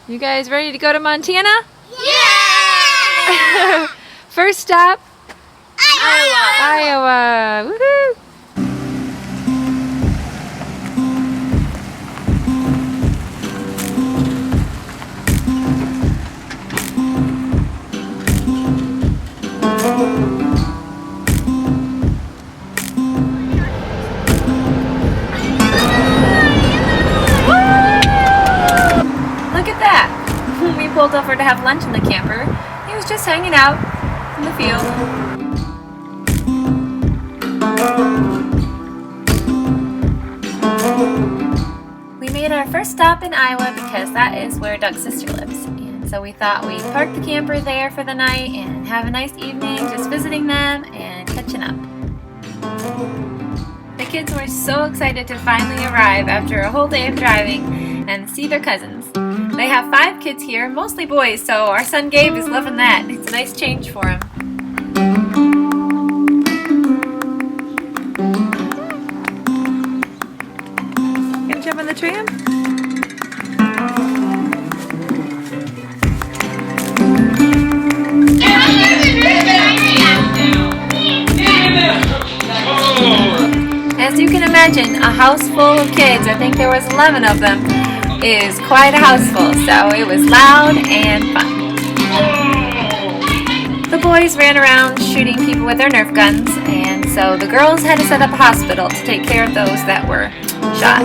You guys ready to go to Montana? Yeah! First stop, Iowa! Iowa. Woohoo! Look at that! We pulled over to have lunch in the camper. He was just hanging out in the field. We made our first stop in Iowa because that is where Doug's sister lives. And so we thought we'd park the camper there for the night and have a nice evening just visiting them and catching up. The kids were so excited to finally arrive after a whole day of driving and see their cousins. They have 5 kids here, mostly boys, so our son Gabe is loving that. It's a nice change for him. Gonna jump on the tram? As you can imagine, a house full of kids, I think there was 11 of them, is quite a house full, so it was loud and fun. The boys ran around shooting people with their Nerf guns, and so the girls had to set up a hospital to take care of those that were shot.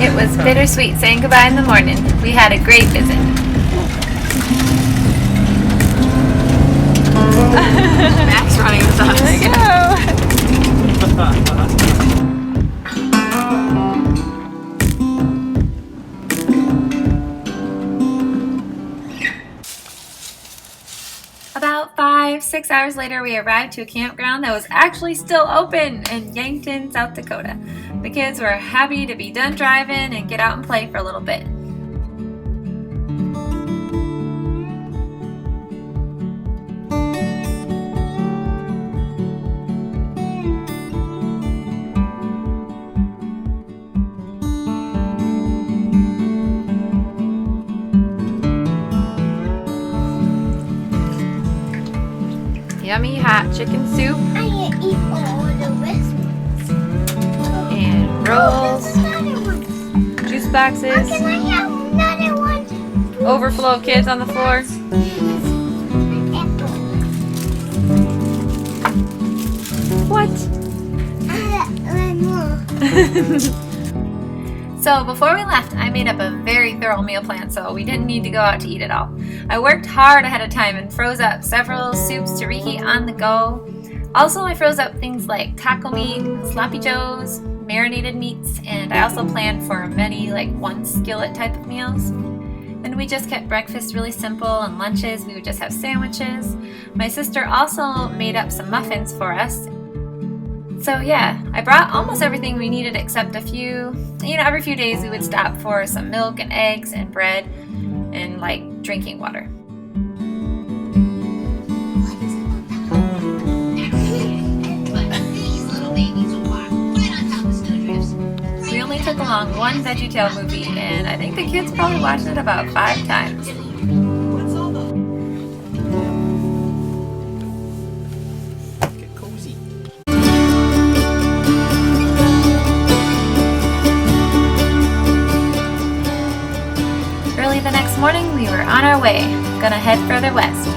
It was bittersweet saying goodbye in the morning. We had a great visit. Max running with us. There you go. About 5-6 hours later, we arrived to a campground that was actually still open in Yankton, South Dakota. The kids were happy to be done driving and get out and play for a little bit. Yummy hot chicken soup. I can eat all the rest and rolls, juice boxes, Can I have another one? overflow kids on the floor. What? So before we left, I made up a very thorough meal plan so we didn't need to go out to eat at all. I worked hard ahead of time and froze up several soups to reheat on the go. Also, I froze up things like taco meat, sloppy joes, marinated meats, and I also planned for many one skillet type of meals. And we just kept breakfast really simple, and lunches we would just have sandwiches. My sister also made up some muffins for us. So yeah, I brought almost everything we needed except a few, every few days we would stop for some milk and eggs and bread and drinking water. We only took along one VeggieTale movie, and I think the kids probably watched it about 5 times. Get cozy. Early the next morning, we were on our way, gonna head further west.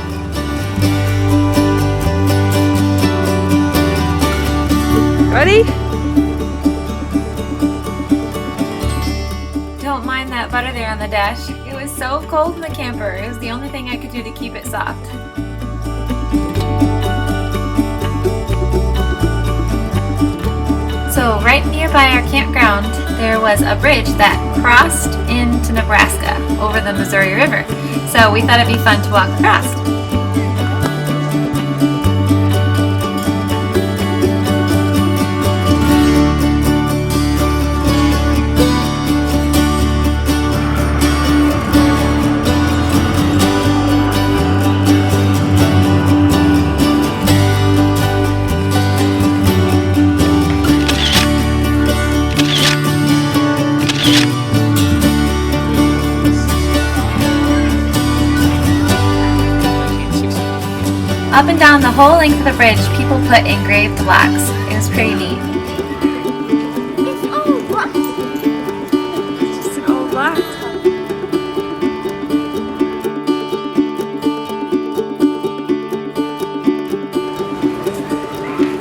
Ready? Don't mind that butter there on the dash. It was so cold in the camper. It was the only thing I could do to keep it soft. So right nearby our campground, there was a bridge that crossed into Nebraska over the Missouri River. So we thought it'd be fun to walk across. Up and down the whole length of the bridge, people put engraved blocks. It was pretty neat. It's all rough. It's just an old block.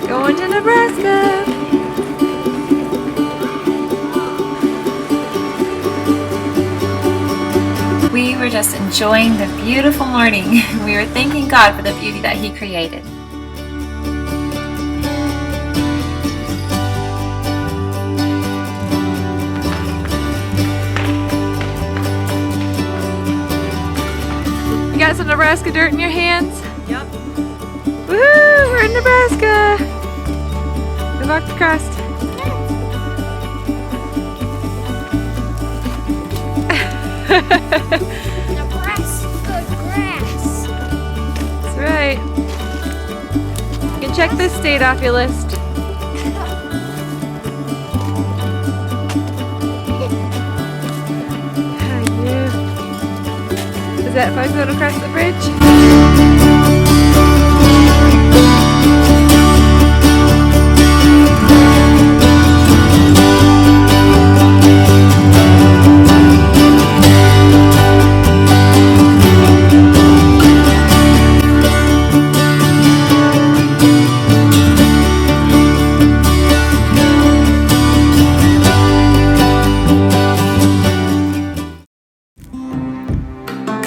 Going to Nebraska. We were just enjoying the beautiful morning. We were thanking God for the beauty that He created. You got some Nebraska dirt in your hands? Yep. Woohoo! We're in Nebraska! We walked across. Nebraska grass. That's right. You can check this state off your list. Is that fun going across the bridge?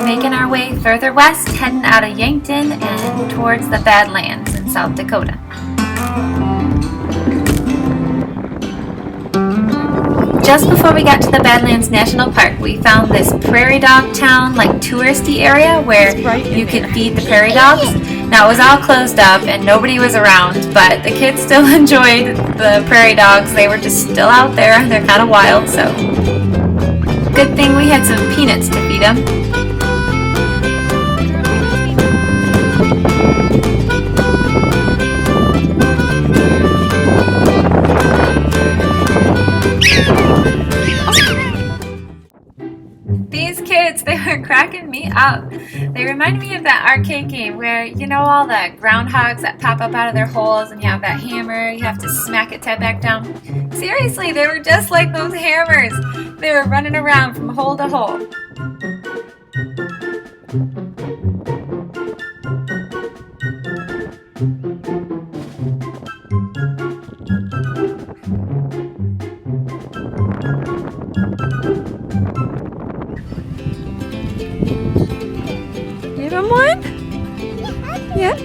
Making our way further west, heading out of Yankton and towards the Badlands in South Dakota. Just before we got to the Badlands National Park, we found this prairie dog town, like touristy area where you could feed the prairie dogs. Now it was all closed up and nobody was around, but the kids still enjoyed the prairie dogs. They were just still out there. They're kind of wild, so good thing we had some peanuts to feed them. These kids, they were cracking me up. They reminded me of that arcade game where, you know, all the groundhogs that pop up out of their holes and you have that hammer, you have to smack it back down. Seriously, they were just like those hammers. They were running around from hole to hole. Give him one? Yeah.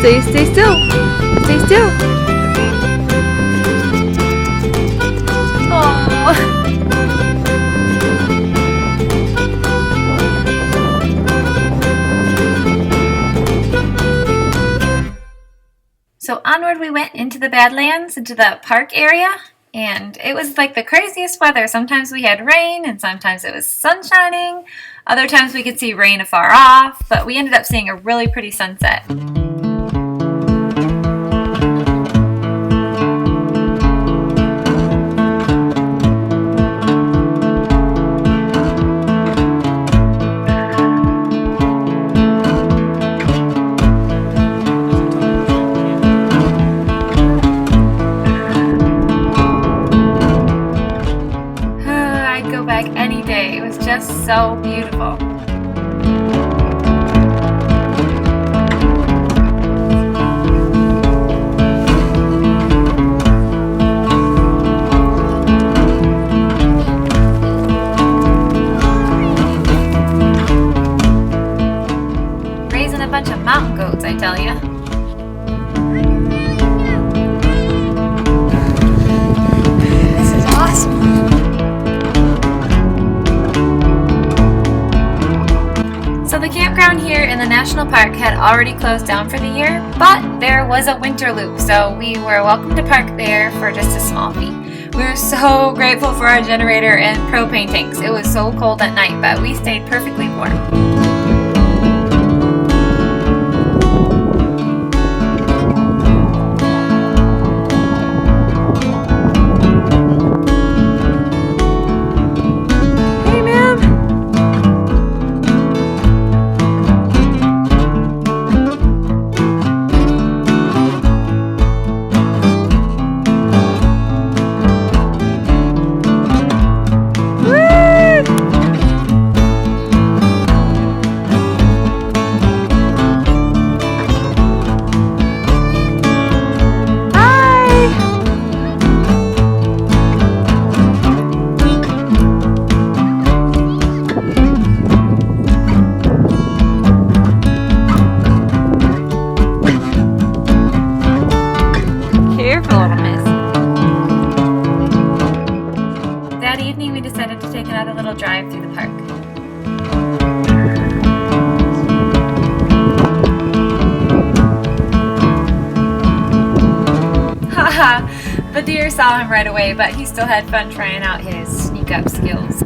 Stay still. Stay still. Aww. So onward we went into the Badlands, into the park area, and it was like the craziest weather. Sometimes we had rain and sometimes it was sun shining. Other times we could see rain afar off, but we ended up seeing a really pretty sunset. so beautiful. Raising a bunch of mountain goats, I tell ya. This is awesome. So the campground here in the national park had already closed down for the year, but there was a winter loop, so we were welcome to park there for just a small fee. We were so grateful for our generator and propane tanks. It was so cold at night, but we stayed perfectly warm. That evening we decided to take another little drive through the park. Haha, the deer saw him right away, but he still had fun trying out his sneak up skills.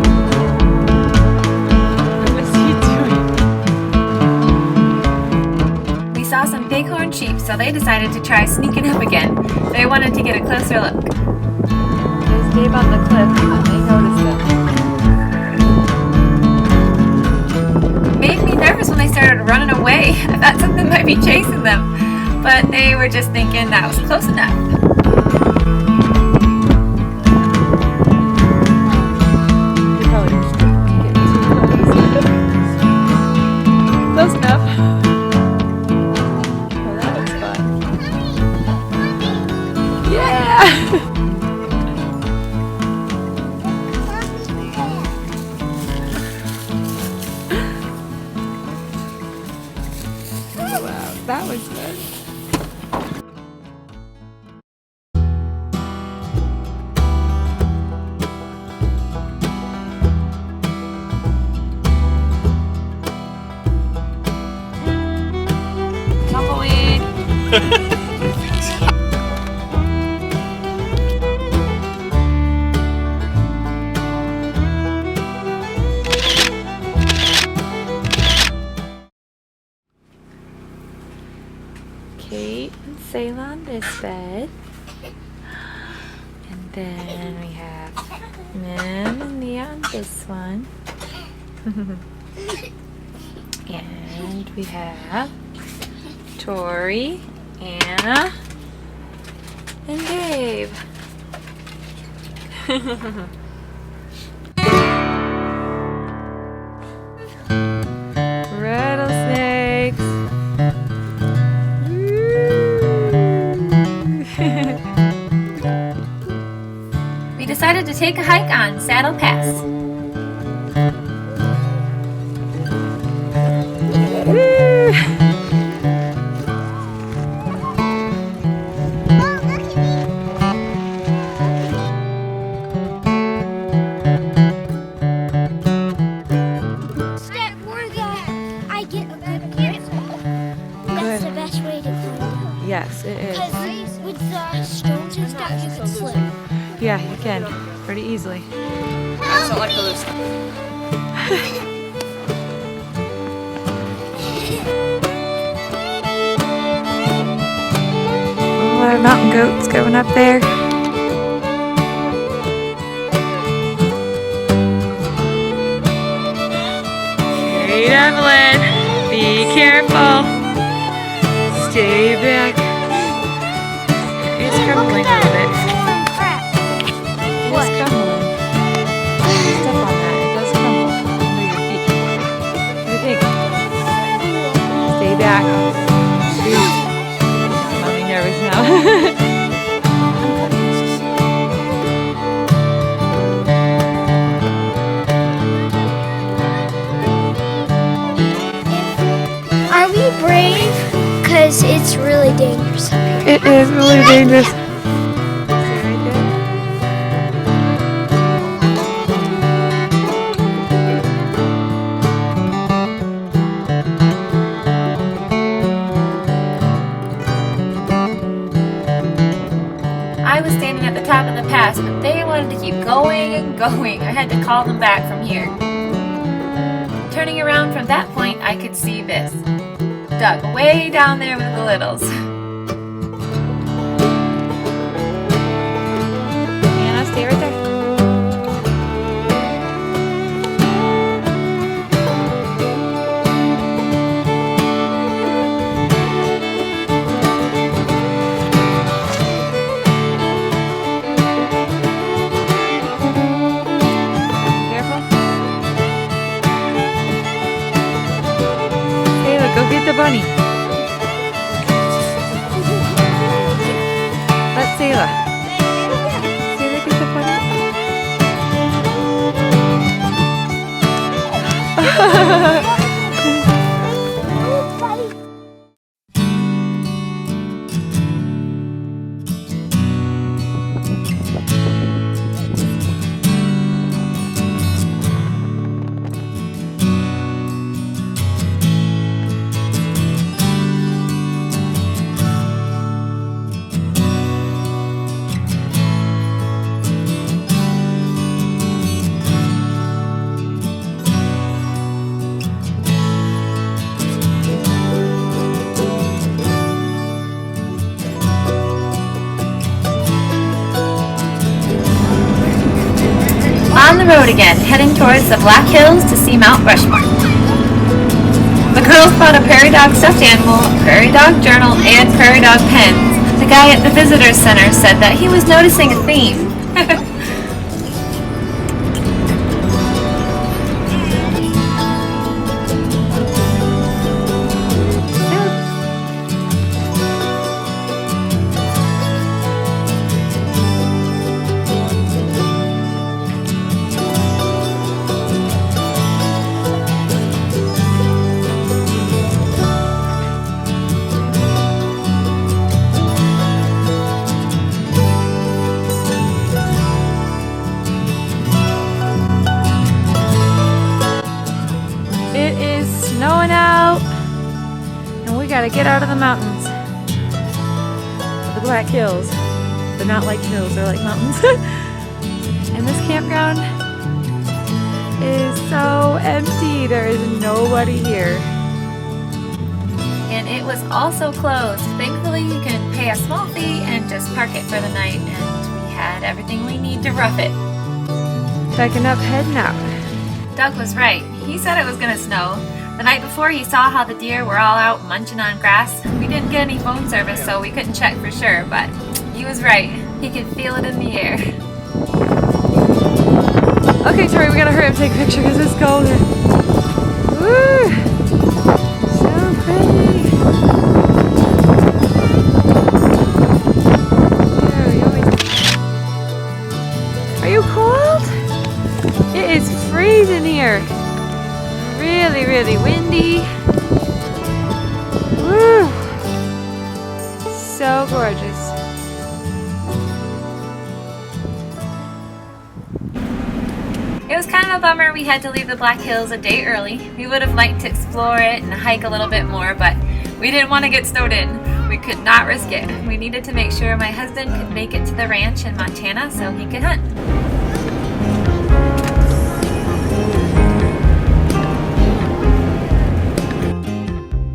What's he doing? We saw some bighorn sheep, so they decided to try sneaking up again. They wanted to get a closer look. There's Dave on the cliff. They noticed It made me nervous when they started running away. I thought something might be chasing them, but they were just thinking that was close enough. You probably just get too close. Close enough. Oh, that looks fun. Yeah! Wow, that was good. Tumbleweed. Kate and Selah on this bed. And then we have Mim and Leah on this one. And we have Tori, Anna, and Dave. Rattlesnakes. We decided to take a hike on Saddle Pass. Step where I get a good grip. That's the best way to climb. Yes, it is. Because with the stones and stuff, you can slip. Yeah, you can. Pretty easily. That's not like those. All our mountain goats going up there. Hey, Evelyn, be careful. Stay back. It's crumbling a little bit. It is crumbling. Step on that. It does crumble under your Are we brave? Because it's really dangerous up here. It is really dangerous. I was standing at the top of the pass, but they wanted to keep going and going. I had to call them back from here. Turning around from that point, I could see this. Doug way down there with the littles. Anna, stay right there. Go get the bunny. Let's Sayla. Sayla, get the bunny. On the road again, heading towards the Black Hills to see Mt Rushmore. The girls bought a prairie dog stuffed animal, a prairie dog journal, and prairie dog pens. The guy at the visitor center said that he was noticing a theme. Snowing out, and we gotta get out of the mountains. The Black Hills. They're not like hills, they're like mountains. And this campground is so empty. There is nobody here. And it was also closed. Thankfully, you can pay a small fee and just park it for the night, and we had everything we need to rough it. Packing up, heading out. Doug was right. He said it was gonna snow. The night before, he saw how the deer were all out munching on grass. We didn't get any phone service, so we couldn't check for sure, but he was right. He could feel it in the air. Okay, Tori, we gotta hurry up and take a picture because it's cold. Woo! So pretty. Are you cold? It is freezing here. Really, really windy. Woo! So gorgeous. It was kind of a bummer we had to leave the Black Hills a day early. We would have liked to explore it and hike a little bit more, but we didn't want to get snowed in. We could not risk it. We needed to make sure my husband could make it to the ranch in Montana so he could hunt.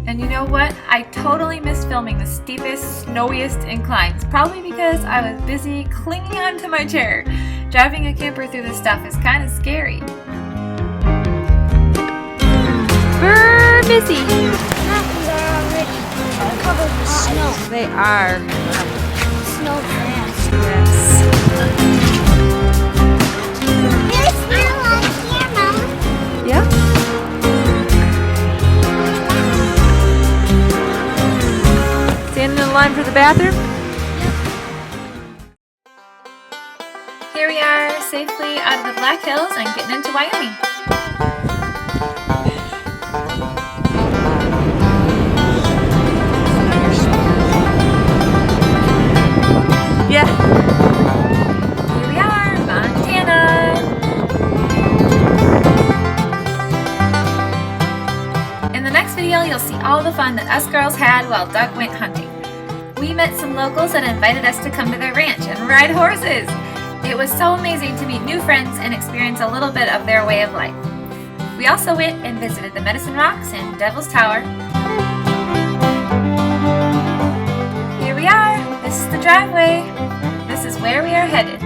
And you know what? I totally missed filming the steepest, snowiest inclines, probably because I was busy clinging onto my chair. Driving a camper through this stuff is kind of scary. We're busy. Mountains are already covered with snow. They are. Snow fast. Yes. There's snow on here, Mama. Yeah. Standing in line for the bathroom. here we are, safely out of the Black Hills and getting into Wyoming. Yeah. Here we are, Montana. In the next video, you'll see all the fun that us girls had while Doug went hunting. We met some locals that invited us to come to their ranch and ride horses. It was so amazing to meet new friends and experience a little bit of their way of life. We also went and visited the Medicine Rocks and Devil's Tower. Here we are. This is the driveway. This is where we are headed.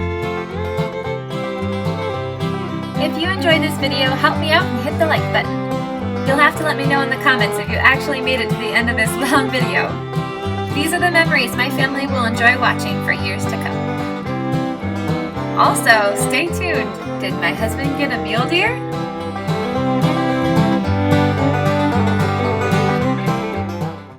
If you enjoyed this video, help me out and hit the like button. You'll have to let me know in the comments if you actually made it to the end of this long video. These are the memories my family will enjoy watching for years to come. Also, stay tuned. Did my husband get a mule deer?